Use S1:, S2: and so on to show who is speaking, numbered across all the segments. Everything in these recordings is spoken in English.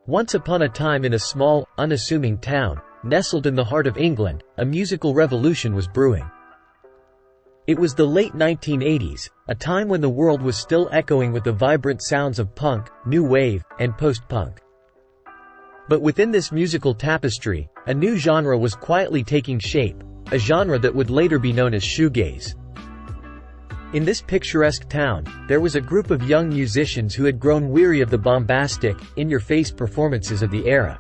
S1: Once upon a time in a small, unassuming town, nestled in the heart of England, a musical revolution was brewing. It was the late 1980s, a time when the world was still echoing with the vibrant sounds of punk, new wave, and post-punk. But within this musical tapestry, a new genre was quietly taking shape, a genre that would later be known as shoegaze. In this picturesque town, there was a group of young musicians who had grown weary of the bombastic, in-your-face performances of the era.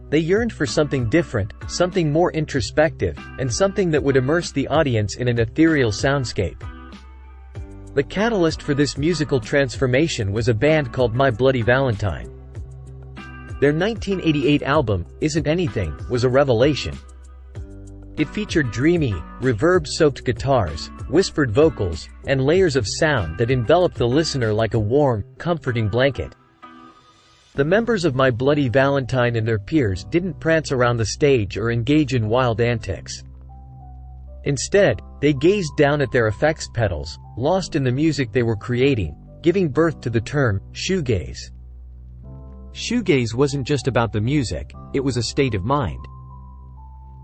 S1: They yearned for something different, something more introspective, and something that would immerse the audience in an ethereal soundscape. The catalyst for this musical transformation was a band called My Bloody Valentine. Their 1988 album, Isn't Anything, was a revelation. It featured dreamy, reverb-soaked guitars, whispered vocals, and layers of sound that enveloped the listener like a warm, comforting blanket. The members of My Bloody Valentine and their peers didn't prance around the stage or engage in wild antics. Instead, they gazed down at their effects pedals, lost in the music they were creating, giving birth to the term, shoegaze. Shoegaze wasn't just about the music, it was a state of mind.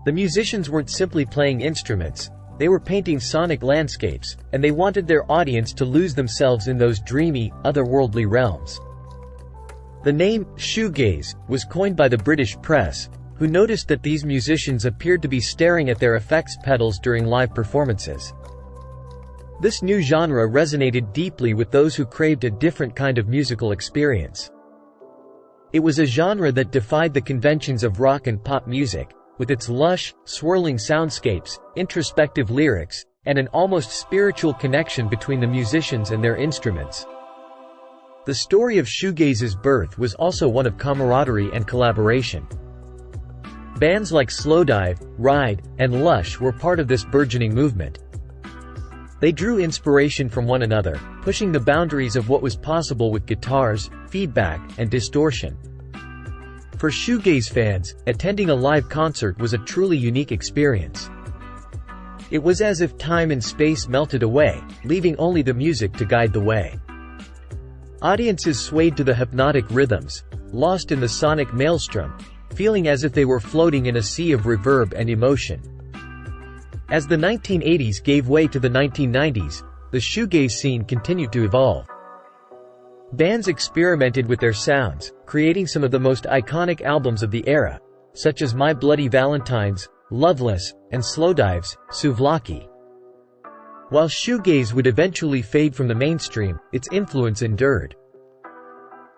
S1: The musicians weren't simply playing instruments, they were painting sonic landscapes, and they wanted their audience to lose themselves in those dreamy, otherworldly realms. The name, shoegaze, was coined by the British press, who noticed that these musicians appeared to be staring at their effects pedals during live performances. This new genre resonated deeply with those who craved a different kind of musical experience. It was a genre that defied the conventions of rock and pop music, with its lush, swirling soundscapes, introspective lyrics, and an almost spiritual connection between the musicians and their instruments. The story of shoegaze's birth was also one of camaraderie and collaboration. Bands like Slowdive, Ride, and Lush were part of this burgeoning movement. They drew inspiration from one another, pushing the boundaries of what was possible with guitars, feedback, and distortion. For shoegaze fans, attending a live concert was a truly unique experience. It was as if time and space melted away, leaving only the music to guide the way. Audiences swayed to the hypnotic rhythms, lost in the sonic maelstrom, feeling as if they were floating in a sea of reverb and emotion. As the 1980s gave way to the 1990s, the shoegaze scene continued to evolve. Bands experimented with their sounds, creating some of the most iconic albums of the era, such as My Bloody Valentine's, Loveless, and Slowdive's, Souvlaki. While shoegaze would eventually fade from the mainstream, its influence endured.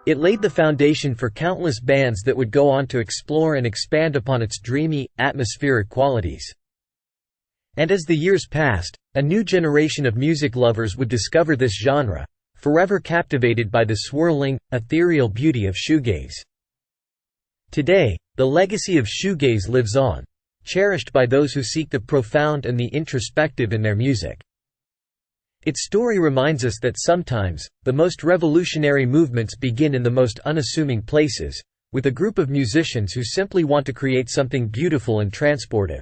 S1: It laid the foundation for countless bands that would go on to explore and expand upon its dreamy, atmospheric qualities. And as the years passed, a new generation of music lovers would discover this genre, forever captivated by the swirling, ethereal beauty of shoegaze. Today, the legacy of shoegaze lives on, cherished by those who seek the profound and the introspective in their music. Its story reminds us that sometimes, the most revolutionary movements begin in the most unassuming places, with a group of musicians who simply want to create something beautiful and transportive.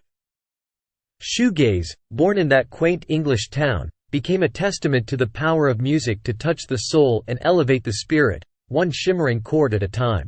S1: Shoegaze, born in that quaint English town, became a testament to the power of music to touch the soul and elevate the spirit, one shimmering chord at a time.